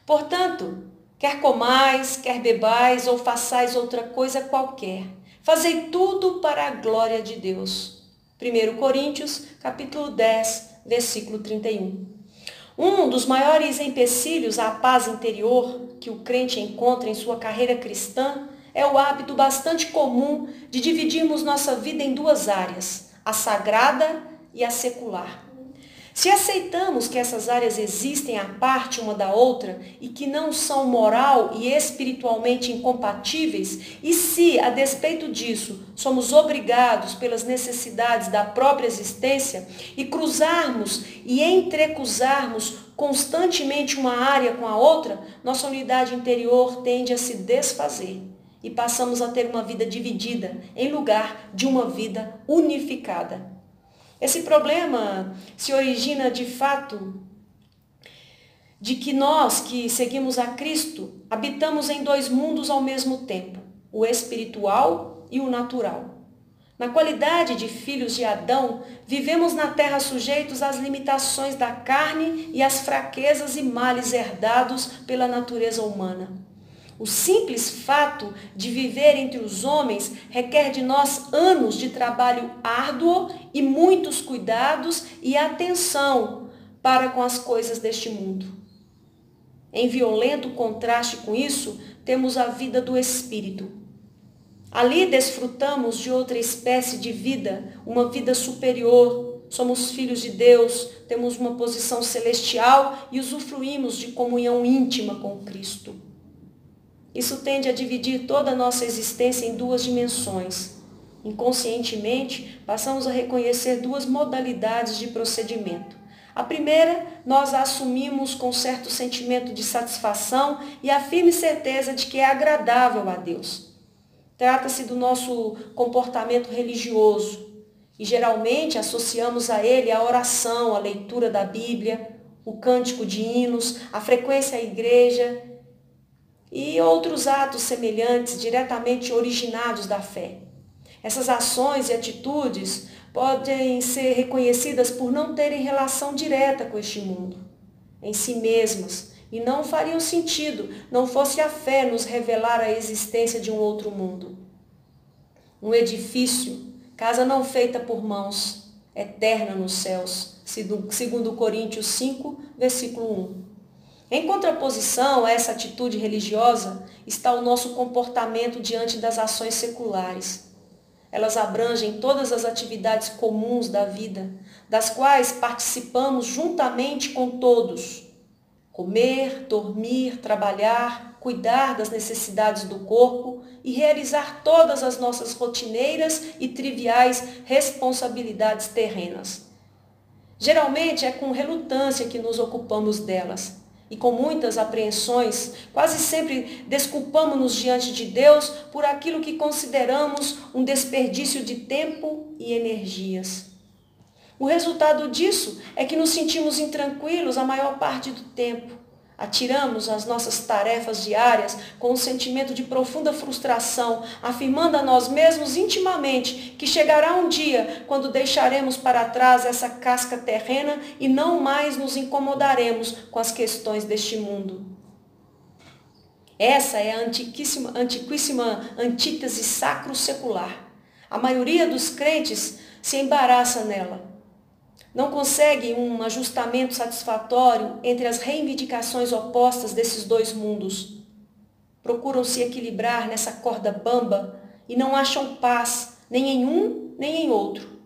Portanto, quer comais, quer bebais ou façais outra coisa qualquer, fazei tudo para a glória de Deus. 1 Coríntios, capítulo 10, versículo 31. Um dos maiores empecilhos à paz interior que o crente encontra em sua carreira cristã é o hábito bastante comum de dividirmos nossa vida em duas áreas, a sagrada e a secular. Se aceitamos que essas áreas existem à parte uma da outra e que não são moral e espiritualmente incompatíveis, e se, a despeito disso, somos obrigados pelas necessidades da própria existência e cruzarmos e entrecruzarmos constantemente uma área com a outra, nossa unidade interior tende a se desfazer e passamos a ter uma vida dividida em lugar de uma vida unificada. Esse problema se origina de fato de que nós que seguimos a Cristo habitamos em dois mundos ao mesmo tempo, o espiritual e o natural. Na qualidade de filhos de Adão, vivemos na terra sujeitos às limitações da carne e às fraquezas e males herdados pela natureza humana. O simples fato de viver entre os homens requer de nós anos de trabalho árduo e muitos cuidados e atenção para com as coisas deste mundo. Em violento contraste com isso, temos a vida do Espírito. Ali desfrutamos de outra espécie de vida, uma vida superior. Somos filhos de Deus, temos uma posição celestial e usufruímos de comunhão íntima com Cristo. Isso tende a dividir toda a nossa existência em duas dimensões. Inconscientemente, passamos a reconhecer duas modalidades de procedimento. A primeira, nós a assumimos com certo sentimento de satisfação e a firme certeza de que é agradável a Deus. Trata-se do nosso comportamento religioso e geralmente associamos a ele a oração, a leitura da Bíblia, o cântico de hinos, a frequência à igreja e outros atos semelhantes diretamente originados da fé. Essas ações e atitudes podem ser reconhecidas por não terem relação direta com este mundo, em si mesmas, e não fariam sentido, não fosse a fé nos revelar a existência de um outro mundo. Um edifício, casa não feita por mãos, eterna nos céus, segundo Coríntios 5, versículo 1. Em contraposição a essa atitude religiosa está o nosso comportamento diante das ações seculares. Elas abrangem todas as atividades comuns da vida, das quais participamos juntamente com todos. Comer, dormir, trabalhar, cuidar das necessidades do corpo e realizar todas as nossas rotineiras e triviais responsabilidades terrenas. Geralmente é com relutância que nos ocupamos delas. E com muitas apreensões, quase sempre desculpamo-nos diante de Deus por aquilo que consideramos um desperdício de tempo e energias. O resultado disso é que nos sentimos intranquilos a maior parte do tempo. Atiramos as nossas tarefas diárias com um sentimento de profunda frustração, afirmando a nós mesmos intimamente que chegará um dia quando deixaremos para trás essa casca terrena e não mais nos incomodaremos com as questões deste mundo. Essa é a antiquíssima antítese sacro-secular. A maioria dos crentes se embaraça nela. Não consegue um ajustamento satisfatório entre as reivindicações opostas desses dois mundos. Procuram se equilibrar nessa corda bamba e não acham paz nem em um nem em outro.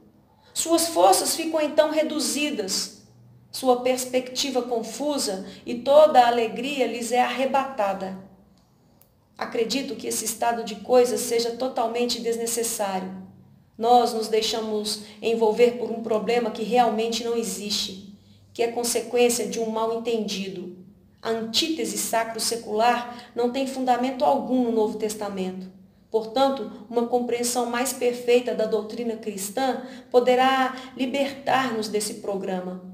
Suas forças ficam então reduzidas, sua perspectiva confusa e toda a alegria lhes é arrebatada. Acredito que esse estado de coisas seja totalmente desnecessário. Nós nos deixamos envolver por um problema que realmente não existe, que é consequência de um mal-entendido. A antítese sacro-secular não tem fundamento algum no Novo Testamento. Portanto, uma compreensão mais perfeita da doutrina cristã poderá libertar-nos desse programa.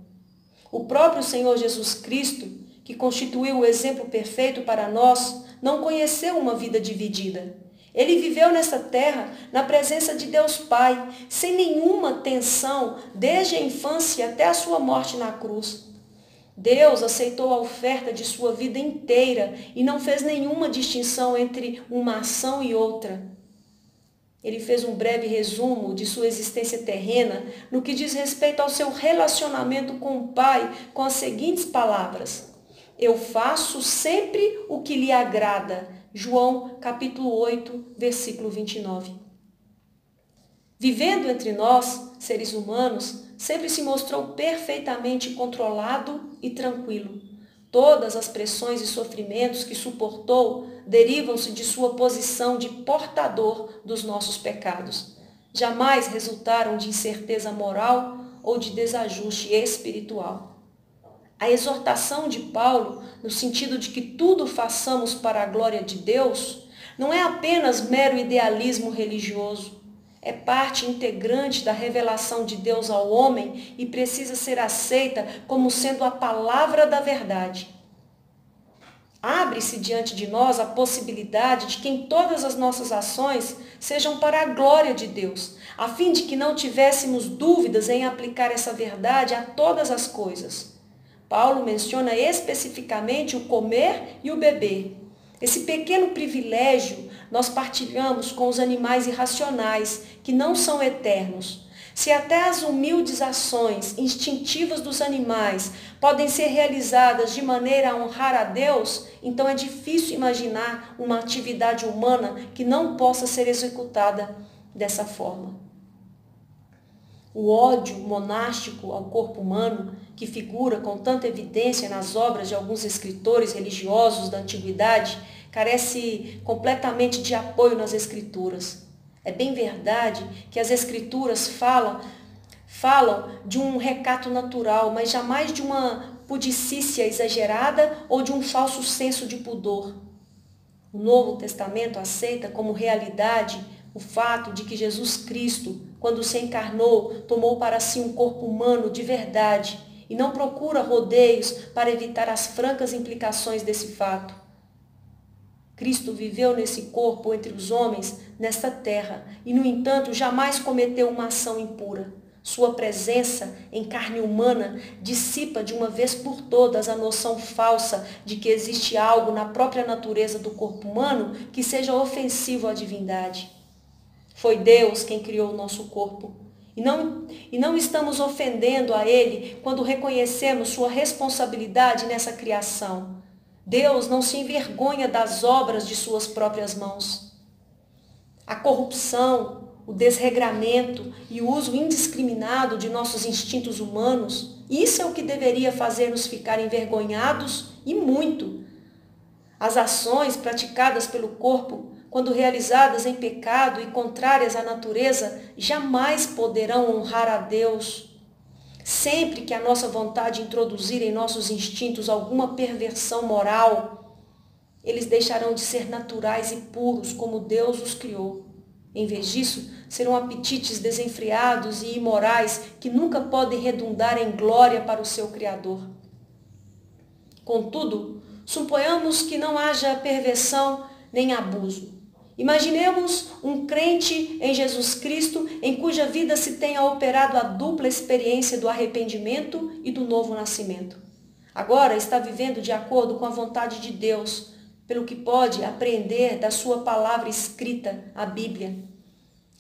O próprio Senhor Jesus Cristo, que constituiu o exemplo perfeito para nós, não conheceu uma vida dividida. Ele viveu nessa terra, na presença de Deus Pai, sem nenhuma tensão, desde a infância até a sua morte na cruz. Deus aceitou a oferta de sua vida inteira e não fez nenhuma distinção entre uma ação e outra. Ele fez um breve resumo de sua existência terrena no que diz respeito ao seu relacionamento com o Pai, com as seguintes palavras: eu faço sempre o que lhe agrada. João capítulo 8, versículo 29. Vivendo entre nós, seres humanos, sempre se mostrou perfeitamente controlado e tranquilo. Todas as pressões e sofrimentos que suportou derivam-se de sua posição de portador dos nossos pecados. Jamais resultaram de incerteza moral ou de desajuste espiritual. A exortação de Paulo, no sentido de que tudo façamos para a glória de Deus, não é apenas mero idealismo religioso. É parte integrante da revelação de Deus ao homem e precisa ser aceita como sendo a palavra da verdade. Abre-se diante de nós a possibilidade de que em todas as nossas ações sejam para a glória de Deus, a fim de que não tivéssemos dúvidas em aplicar essa verdade a todas as coisas. Paulo menciona especificamente o comer e o beber. Esse pequeno privilégio nós partilhamos com os animais irracionais, que não são eternos. Se até as humildes ações instintivas dos animais podem ser realizadas de maneira a honrar a Deus, então é difícil imaginar uma atividade humana que não possa ser executada dessa forma. O ódio monástico ao corpo humano, que figura com tanta evidência nas obras de alguns escritores religiosos da antiguidade, carece completamente de apoio nas Escrituras. É bem verdade que as Escrituras falam de um recato natural, mas jamais de uma pudicícia exagerada ou de um falso senso de pudor. O Novo Testamento aceita como realidade o fato de que Jesus Cristo, quando se encarnou, tomou para si um corpo humano de verdade e não procura rodeios para evitar as francas implicações desse fato. Cristo viveu nesse corpo entre os homens, nesta terra, e, no entanto, jamais cometeu uma ação impura. Sua presença em carne humana dissipa de uma vez por todas a noção falsa de que existe algo na própria natureza do corpo humano que seja ofensivo à divindade. Foi Deus quem criou o nosso corpo. E não estamos ofendendo a Ele quando reconhecemos sua responsabilidade nessa criação. Deus não se envergonha das obras de suas próprias mãos. A corrupção, o desregramento e o uso indiscriminado de nossos instintos humanos, isso é o que deveria fazer-nos ficar envergonhados e muito. As ações praticadas pelo corpo, quando realizadas em pecado e contrárias à natureza, jamais poderão honrar a Deus. Sempre que a nossa vontade introduzir em nossos instintos alguma perversão moral, eles deixarão de ser naturais e puros como Deus os criou. Em vez disso, serão apetites desenfreados e imorais que nunca podem redundar em glória para o seu Criador. Contudo, suponhamos que não haja perversão nem abuso. Imaginemos um crente em Jesus Cristo em cuja vida se tenha operado a dupla experiência do arrependimento e do novo nascimento. Agora está vivendo de acordo com a vontade de Deus, pelo que pode apreender da sua palavra escrita, a Bíblia.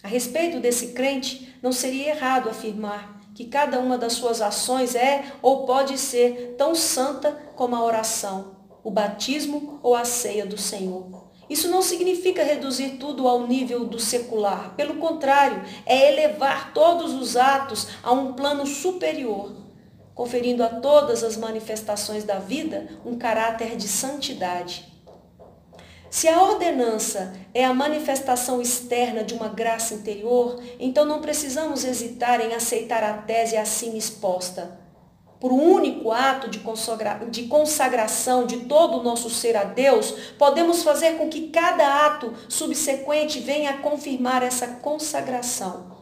A respeito desse crente, não seria errado afirmar que cada uma das suas ações é ou pode ser tão santa como a oração, o batismo ou a ceia do Senhor. Isso não significa reduzir tudo ao nível do secular. Pelo contrário, é elevar todos os atos a um plano superior, conferindo a todas as manifestações da vida um caráter de santidade. Se a ordenança é a manifestação externa de uma graça interior, então não precisamos hesitar em aceitar a tese assim exposta. Por um único ato de consagração de todo o nosso ser a Deus, podemos fazer com que cada ato subsequente venha a confirmar essa consagração.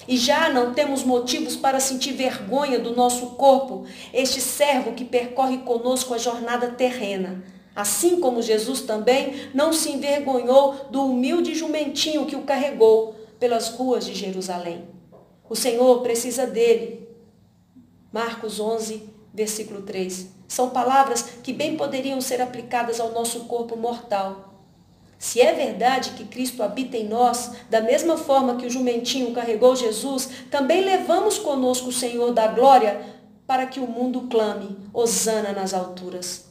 E já não temos motivos para sentir vergonha do nosso corpo, este servo que percorre conosco a jornada terrena. Assim como Jesus também não se envergonhou do humilde jumentinho que o carregou pelas ruas de Jerusalém. O Senhor precisa dele. Marcos 11, versículo 3. São palavras que bem poderiam ser aplicadas ao nosso corpo mortal. Se é verdade que Cristo habita em nós, da mesma forma que o jumentinho carregou Jesus, também levamos conosco o Senhor da glória para que o mundo clame, hosana nas alturas.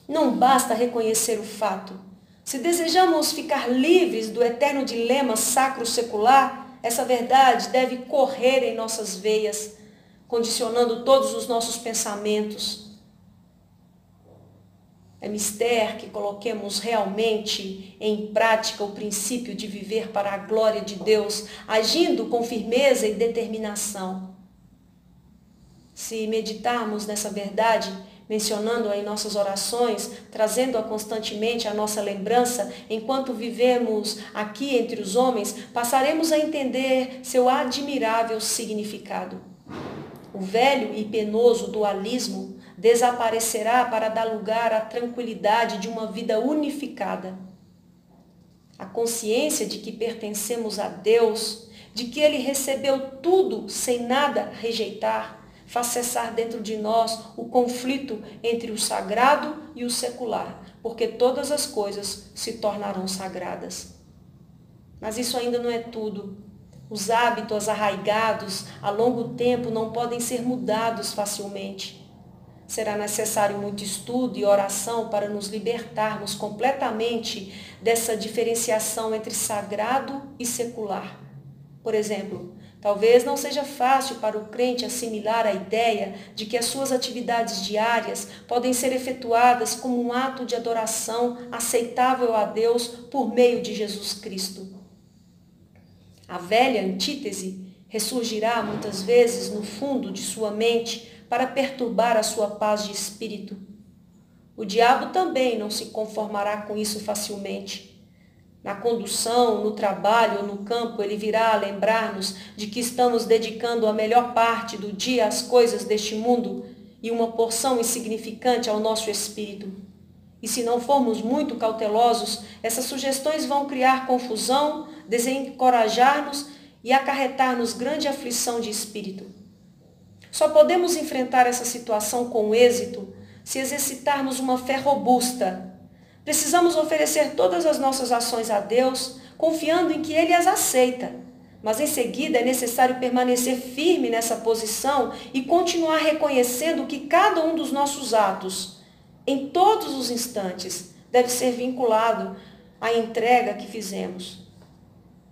Não basta reconhecer o fato. Se desejamos ficar livres do eterno dilema sacro-secular, essa verdade deve correr em nossas veias, condicionando todos os nossos pensamentos. É mister que coloquemos realmente em prática o princípio de viver para a glória de Deus, agindo com firmeza e determinação. Se meditarmos nessa verdade, mencionando-a em nossas orações, trazendo-a constantemente à nossa lembrança, enquanto vivemos aqui entre os homens, passaremos a entender seu admirável significado. O velho e penoso dualismo desaparecerá para dar lugar à tranquilidade de uma vida unificada. A consciência de que pertencemos a Deus, de que Ele recebeu tudo sem nada rejeitar, faz cessar dentro de nós o conflito entre o sagrado e o secular, porque todas as coisas se tornarão sagradas. Mas isso ainda não é tudo. Os hábitos arraigados a longo tempo não podem ser mudados facilmente. Será necessário muito estudo e oração para nos libertarmos completamente dessa diferenciação entre sagrado e secular. Por exemplo, talvez não seja fácil para o crente assimilar a ideia de que as suas atividades diárias podem ser efetuadas como um ato de adoração aceitável a Deus por meio de Jesus Cristo. A velha antítese ressurgirá muitas vezes no fundo de sua mente para perturbar a sua paz de espírito. O diabo também não se conformará com isso facilmente. Na condução, no trabalho ou no campo, ele virá a lembrar-nos de que estamos dedicando a melhor parte do dia às coisas deste mundo e uma porção insignificante ao nosso espírito. E se não formos muito cautelosos, essas sugestões vão criar confusão, desencorajar-nos e acarretar-nos grande aflição de espírito. Só podemos enfrentar essa situação com êxito se exercitarmos uma fé robusta. Precisamos oferecer todas as nossas ações a Deus, confiando em que Ele as aceita. Mas em seguida é necessário permanecer firme nessa posição e continuar reconhecendo que cada um dos nossos atos, em todos os instantes, deve ser vinculado à entrega que fizemos.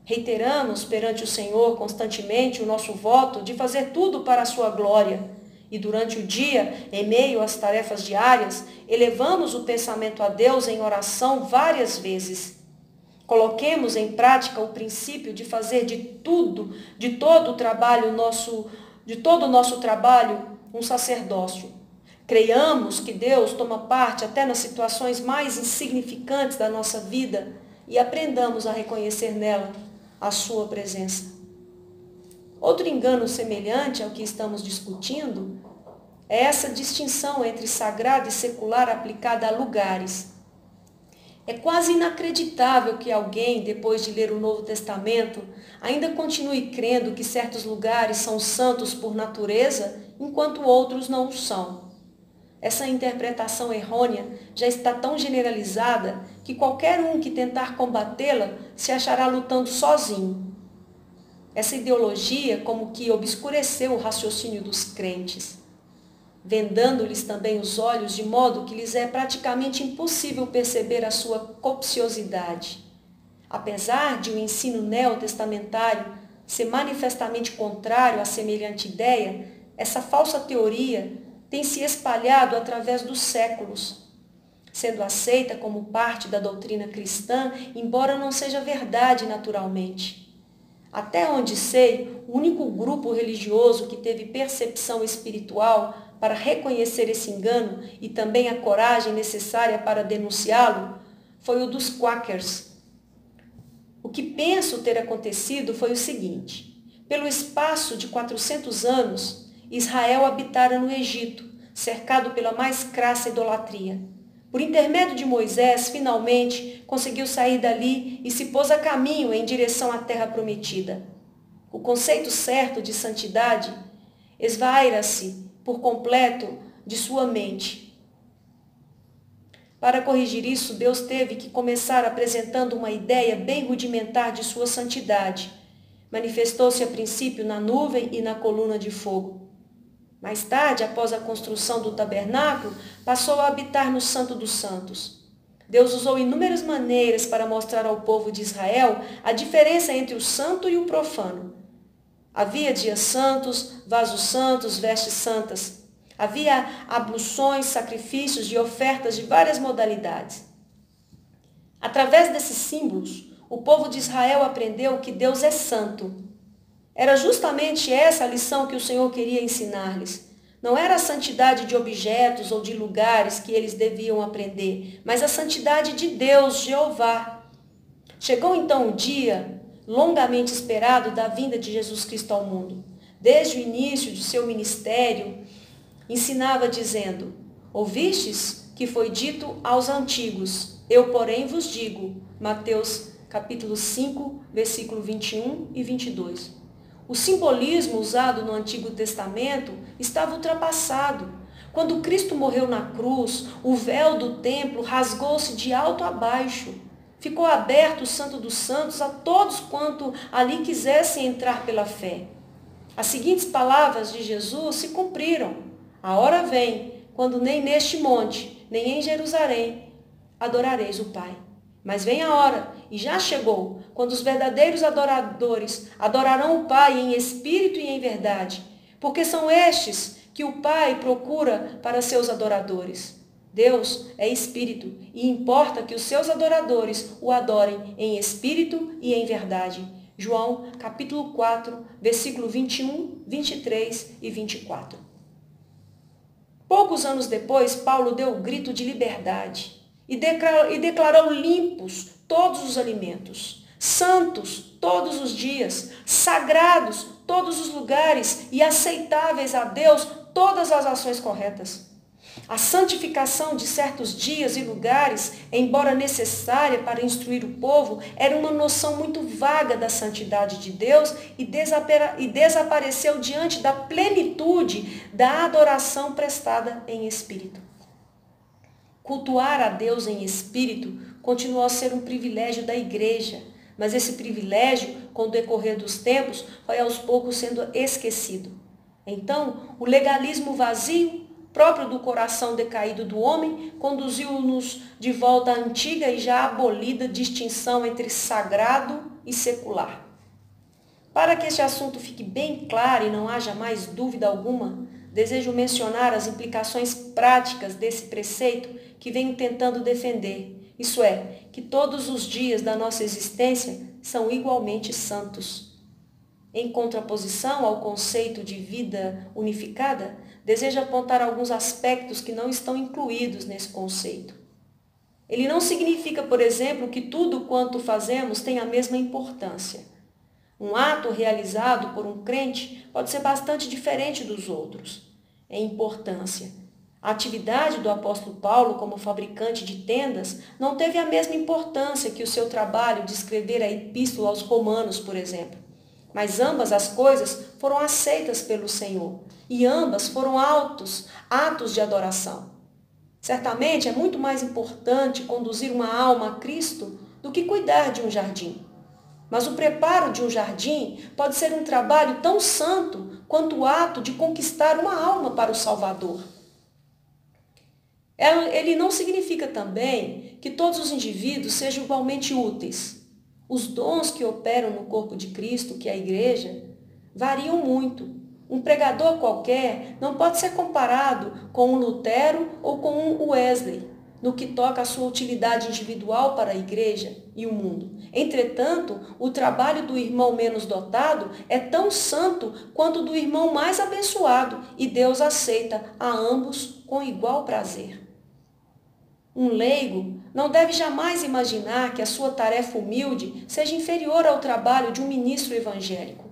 Reiteramos perante o Senhor constantemente o nosso voto de fazer tudo para a sua glória. E durante o dia, em meio às tarefas diárias, elevamos o pensamento a Deus em oração várias vezes. Coloquemos em prática o princípio de fazer de todo o nosso trabalho um sacerdócio. Creiamos que Deus toma parte até nas situações mais insignificantes da nossa vida e aprendamos a reconhecer nela a sua presença. Outro engano semelhante ao que estamos discutindo é essa distinção entre sagrado e secular aplicada a lugares. É quase inacreditável que alguém, depois de ler o Novo Testamento, ainda continue crendo que certos lugares são santos por natureza, enquanto outros não o são. Essa interpretação errônea já está tão generalizada que qualquer um que tentar combatê-la se achará lutando sozinho. Essa ideologia como que obscureceu o raciocínio dos crentes, vendando-lhes também os olhos de modo que lhes é praticamente impossível perceber a sua copiosidade. Apesar de o ensino neotestamentário ser manifestamente contrário a semelhante ideia, essa falsa teoria tem se espalhado através dos séculos, sendo aceita como parte da doutrina cristã, embora não seja verdade naturalmente. Até onde sei, o único grupo religioso que teve percepção espiritual para reconhecer esse engano e também a coragem necessária para denunciá-lo foi o dos Quakers. O que penso ter acontecido foi o seguinte: pelo espaço de 400 anos, Israel habitara no Egito, cercado pela mais crassa idolatria. Por intermédio de Moisés, finalmente, conseguiu sair dali e se pôs a caminho em direção à terra prometida. O conceito certo de santidade esvaira-se por completo de sua mente. Para corrigir isso, Deus teve que começar apresentando uma ideia bem rudimentar de sua santidade. Manifestou-se a princípio na nuvem e na coluna de fogo. Mais tarde, após a construção do tabernáculo, passou a habitar no Santo dos Santos. Deus usou inúmeras maneiras para mostrar ao povo de Israel a diferença entre o santo e o profano. Havia dias santos, vasos santos, vestes santas. Havia abluções, sacrifícios e ofertas de várias modalidades. Através desses símbolos, o povo de Israel aprendeu que Deus é santo. Era justamente essa a lição que o Senhor queria ensinar-lhes. Não era a santidade de objetos ou de lugares que eles deviam aprender, mas a santidade de Deus, Jeová. Chegou então o dia, longamente esperado, da vinda de Jesus Cristo ao mundo. Desde o início de seu ministério, ensinava dizendo: ouvistes que foi dito aos antigos, eu porém vos digo. Mateus capítulo 5, versículo 21 e 22. O simbolismo usado no Antigo Testamento estava ultrapassado. Quando Cristo morreu na cruz, o véu do templo rasgou-se de alto a baixo. Ficou aberto o Santo dos Santos a todos quanto ali quisessem entrar pela fé. As seguintes palavras de Jesus se cumpriram: a hora vem, quando nem neste monte, nem em Jerusalém, adorareis o Pai. Mas vem a hora, e já chegou, quando os verdadeiros adoradores adorarão o Pai em espírito e em verdade, porque são estes que o Pai procura para seus adoradores. Deus é espírito, e importa que os seus adoradores o adorem em espírito e em verdade. João capítulo 4, versículo 21, 23 e 24. Poucos anos depois, Paulo deu o grito de liberdade e declarou limpos todos os alimentos, santos todos os dias, sagrados todos os lugares e aceitáveis a Deus todas as ações corretas. A santificação de certos dias e lugares, embora necessária para instruir o povo, era uma noção muito vaga da santidade de Deus e desapareceu diante da plenitude da adoração prestada em espírito. Cultuar a Deus em espírito continuou a ser um privilégio da igreja, mas esse privilégio, com o decorrer dos tempos, foi aos poucos sendo esquecido. Então, o legalismo vazio, próprio do coração decaído do homem, conduziu-nos de volta à antiga e já abolida distinção entre sagrado e secular. Para que este assunto fique bem claro e não haja mais dúvida alguma, desejo mencionar as implicações práticas desse preceito que venho tentando defender. Isso é, que todos os dias da nossa existência são igualmente santos. Em contraposição ao conceito de vida unificada, desejo apontar alguns aspectos que não estão incluídos nesse conceito. Ele não significa, por exemplo, que tudo quanto fazemos tem a mesma importância. Um ato realizado por um crente pode ser bastante diferente dos outros em importância. A atividade do apóstolo Paulo como fabricante de tendas não teve a mesma importância que o seu trabalho de escrever a epístola aos Romanos, por exemplo. Mas ambas as coisas foram aceitas pelo Senhor e ambas foram atos de adoração. Certamente é muito mais importante conduzir uma alma a Cristo do que cuidar de um jardim. Mas o preparo de um jardim pode ser um trabalho tão santo quanto o ato de conquistar uma alma para o Salvador. Ele não significa também que todos os indivíduos sejam igualmente úteis. Os dons que operam no corpo de Cristo, que é a igreja, variam muito. Um pregador qualquer não pode ser comparado com um Lutero ou com um Wesley, no que toca à sua utilidade individual para a igreja e o mundo. Entretanto, o trabalho do irmão menos dotado é tão santo quanto o do irmão mais abençoado, e Deus aceita a ambos com igual prazer. Um leigo não deve jamais imaginar que a sua tarefa humilde seja inferior ao trabalho de um ministro evangélico.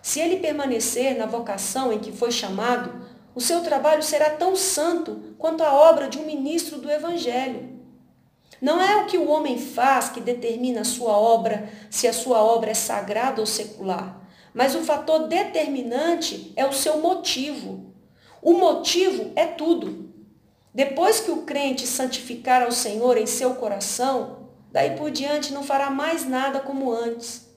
Se ele permanecer na vocação em que foi chamado, o seu trabalho será tão santo quanto a obra de um ministro do Evangelho. Não é o que o homem faz que determina a sua obra, se a sua obra é sagrada ou secular, mas o fator determinante é o seu motivo. O motivo é tudo. Depois que o crente santificar ao Senhor em seu coração, daí por diante não fará mais nada como antes.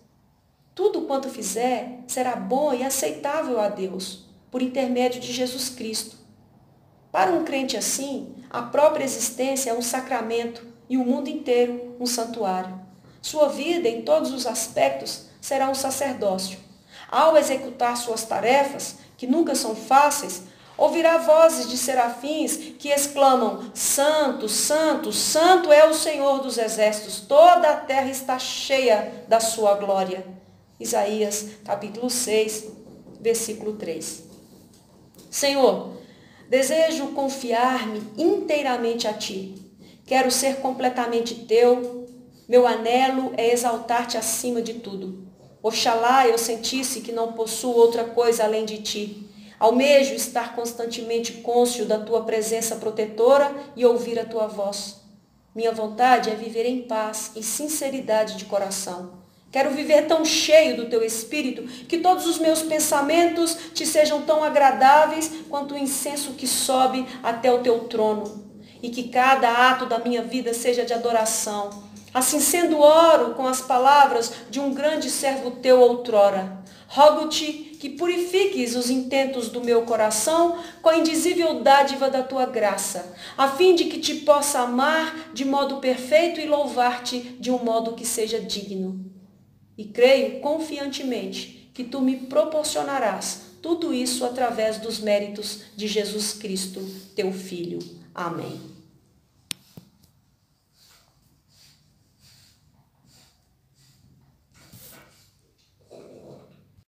Tudo quanto fizer será bom e aceitável a Deus, por intermédio de Jesus Cristo. Para um crente assim, a própria existência é um sacramento e o mundo inteiro um santuário. Sua vida, em todos os aspectos, será um sacerdócio. Ao executar suas tarefas, que nunca são fáceis, ouvirá vozes de serafins que exclamam: Santo, Santo, Santo é o Senhor dos exércitos, toda a terra está cheia da sua glória. Isaías, capítulo 6, versículo 3. Senhor, desejo confiar-me inteiramente a Ti. Quero ser completamente Teu. Meu anelo é exaltar-Te acima de tudo. Oxalá eu sentisse que não possuo outra coisa além de Ti. Almejo estar constantemente cônscio da Tua presença protetora e ouvir a Tua voz. Minha vontade é viver em paz e sinceridade de coração. Quero viver tão cheio do Teu Espírito que todos os meus pensamentos Te sejam tão agradáveis quanto o incenso que sobe até o Teu trono. E que cada ato da minha vida seja de adoração. Assim sendo, oro com as palavras de um grande servo Teu outrora. Rogo-Te que purifiques os intentos do meu coração com a indizível dádiva da Tua graça, a fim de que Te possa amar de modo perfeito e louvar-Te de um modo que seja digno. E creio confiantemente que Tu me proporcionarás tudo isso através dos méritos de Jesus Cristo, Teu Filho. Amém.